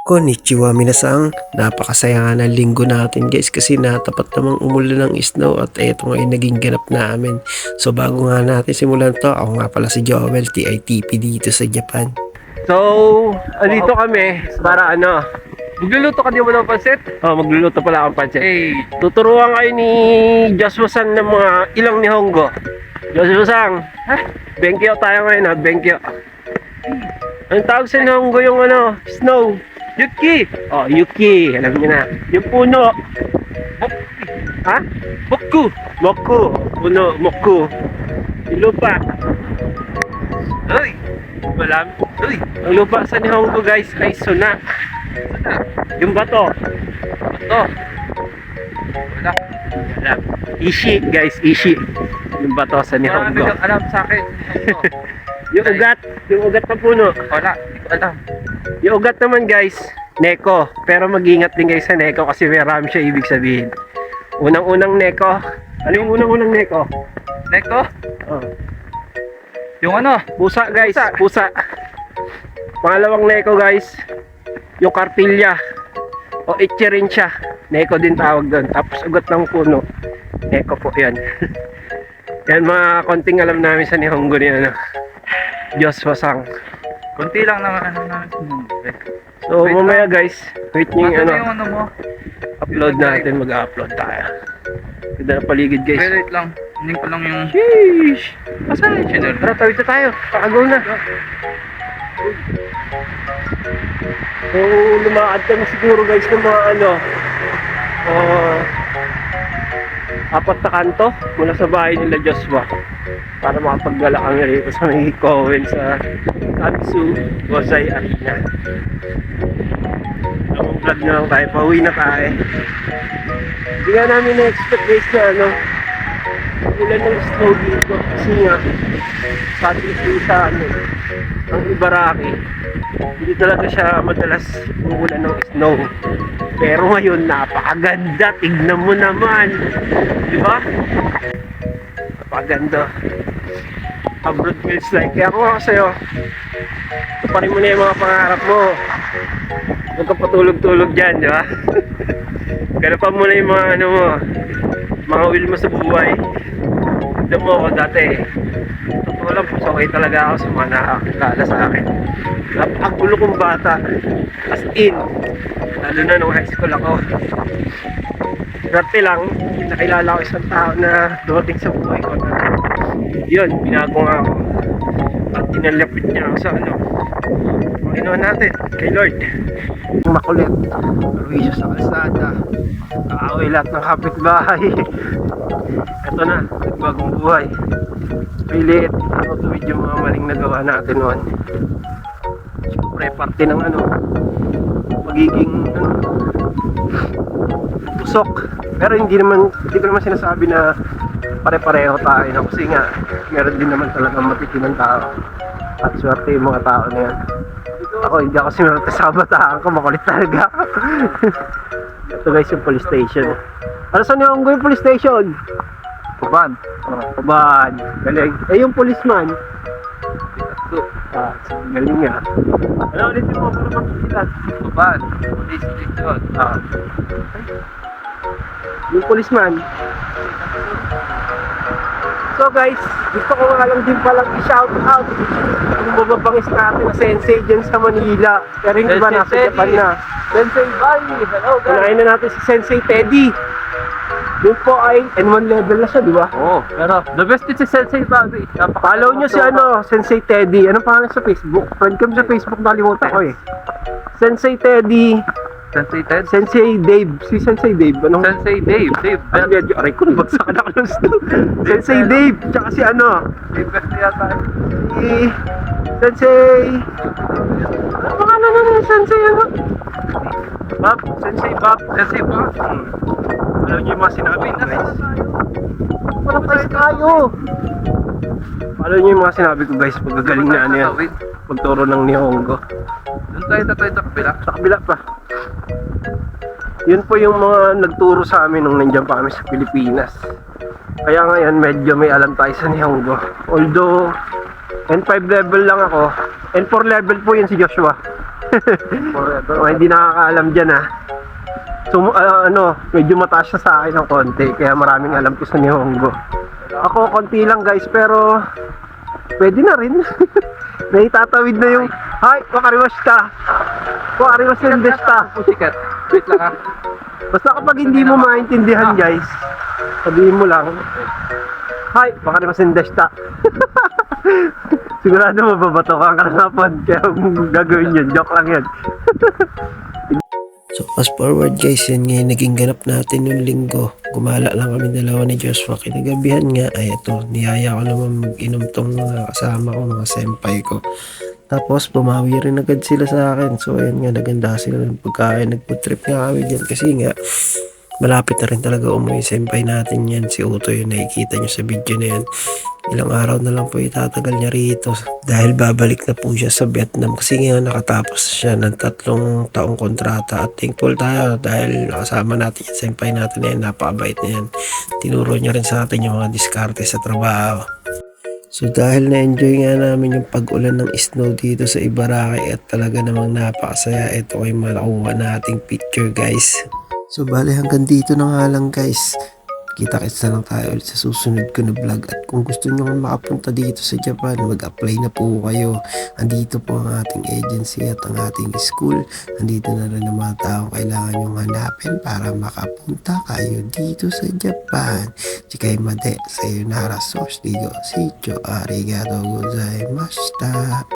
Konnichiwa minasang, napakasaya nga ng linggo natin guys kasi natapat namang umulan ng snow at eto nga yung naging ganap namin. So bago nga natin simulan to, ako nga pala si Joel, TITP dito sa Japan. So, dito kami para magluluto ka di mo ng pansit? Magluluto pala akong pansit. Hey. Tuturuan kayo ni Joshua-san ng mga ilang nihongo. Joshua-san, Benkyo tayo ngayon Benkyo. Ang tawag sa nihongo yung snow. Yuki! Yuki. Alam niyo na. Yung puno. Moku. Moku. Puno. Moku. Yung lupa. Uy! Malam. Uy! Ang lupa sa Nihongo guys ay suna. Yung bato. Bato. Wala. Ishi guys. Ishi. Yung bato sa Nihongo. Alam sa akin. Yung ugat. Yung ugat na puno. Wala. Hindi ko alam. Yung ugat naman guys, neko. Pero mag-ingat din guys sa neko kasi marami siya ibig sabihin. Unang-unang neko. Ano yung unang-unang neko? Neko? Oh. Yung ano? Pusa guys, pusa. Pangalawang neko guys, yung kartilya. O itcherin siya. Neko din tawag doon. Tapos ugat ng puno. Neko po yan. Yan mga konting alam namin sa Nihongo ni Joshua-san. Kunti lang naman namin sinunod. So mamaya guys, wait nyo yung yung ano mo? upload natin, mag-upload tayo. Ganda na paligid guys. Wait lang. Hindi ko lang yung... Sheesh! Asan? Tara, tawid na tayo. Kakagaw na. So, lumakad kami siguro guys ng mga apat na kanto mula sa bahay nila Joshua para makapaggala kami rito sa may Kowen sa Katsu Gozai Arena. Ang vlog na lang tayo, pauwi na tayo. Hindi nga namin na-expect guys na ulan ng snow dito kasi nga sa ating ang Ibaraki hindi talaga siya madalas umuulan ng snow, pero ngayon napakaganda, tignan mo naman, di ba? Napakaganda, abroad feels like. Kaya ako nga sa'yo, tuparin mo na yung mga pangarap mo, huwag kang patulog-tulog dyan, di ba? Ganapan mo na yung mga mga will mo sa buhay. Tignan mo ako dati, totoo lang, okay talaga ako sa mga nakakilala sa akin. Napakagulo kong bata, as in, lalo na nung high school ako. Dati lang, nakilala ko isang tao na dumating sa buhay ko na yun, binago nga ako at tinalapit niya ako sa Panginoon natin, kay Lord. Makulit, perwisyo sa kalsada, kaaway lahat ng kapitbahay. Ito na, nagbagong buhay. Pilit, tuwid yung mga maling nagawa natin noon. Siyempre, parte ng magiging pusok. Pero hindi ko naman sinasabi na pare-pareho tayo, no? Kasi nga, meron din naman talagang matitinang tao. At swerte yung mga tao na yan. Ako, hindi ako sinurte sa kabataan ko, makulit talaga. Ito guys, yung police station. Ano saan yung police station? Kuban. Kuban. Galing. Yung policeman. Galing nga. Ano ulit mo para makikita? Kuban. Police station. Yung policeman. So guys, gusto ko nga lang din palang i-shout out yung mababangis natin na sensei dyan sa Manila. Pero hindi ba nasa Japan na? Sensei Bali. Hello guys. Unahin na natin si Sensei Teddy. Yung po ay N1 level na siya, di ba? Oo, pero the best is si Sensei Bali. Follow nyo si Sensei Teddy. Anong pangalan sa Facebook? Friend kami sa Facebook, nalimutan ko eh. Sensei Teddy. Sensei Ted? Sensei Dave. Si Sensei Dave. Anong? Sensei Dave. Ano medyo? Aray ko, nabagsakan ako ng snow. Sensei Dave. Tsaka si Dave best yata. Si Sensei... Ano pangalan na Sensei Bob. Sensei Bob. Sensei Bob. Alam niyo yung mga sinabi guys. Walang price tayo. Alam niyo yung mga sinabi ko guys, pagkagaling na yan. Pagturo ng Nihongo. Doon tayo sa kabila. Sa kabila pa. Yun po yung mga nagturo sa amin nung nandiyan pa kami sa Pilipinas. Kaya ngayon medyo may alam tayo sa Nihongo. Although N5 level lang ako, N4 level po yun si Joshua. Forever. Mga hindi nakakaalam dyan ha. So, medyo mataas siya sa akin ng konti, kaya maraming alam ko sa Nihongo. Ako, konti lang guys, pero pwede na rin. Naitatawid na yung, Hi, wakarimashita. Wakarimashita deshita. Pusikat. Wait lang ha. Basta kapag hindi mo maintindihan guys, sabihin mo lang, Hi, wakarimashita deshita. Sigurado mababato ka kalapon, kaya gagawin yun, joke lang yan. So fast forward guys, yan nga yung naging ganap natin yung linggo. Gumala lang kami dalawa ni Joshua. Kinagabihan nga, ay ito, niyaya ko naman mag-inom tong mga kasama ko, mga senpai ko. Tapos bumawi rin agad sila sa akin. So ayun nga, naganda sila ng pagkain. Nag-food trip nga kami dyan kasi nga malapit na rin talaga umuwi senpai natin yan. Si Uto yung nakikita nyo sa video na yan. Ilang araw na lang po itatagal niya rito dahil babalik na po siya sa Vietnam kasi nga nakatapos siya ng 3 taong kontrata at thankful tayo dahil nakasama natin yung senpai natin na yan, napakabait na yan. Tinuro niya rin sa atin yung mga diskarte sa trabaho. So dahil na-enjoy nga namin yung pag-ulan ng snow dito sa Ibaraki at talaga namang napakasaya, ito ay malakuha nating picture guys. So bale hanggang dito na nga lang guys. Kita-kits na lang tayo ulit sa susunod ko na vlog. At kung gusto nyo makapunta dito sa Japan, mag-apply na po kayo. Andito po ang ating agency at ang ating school. Andito na rin ang mga taong kailangan nyong hanapin para makapunta kayo dito sa Japan. Chikaimade, sayonara, soshigo, shicho, arigatou gozaimashita.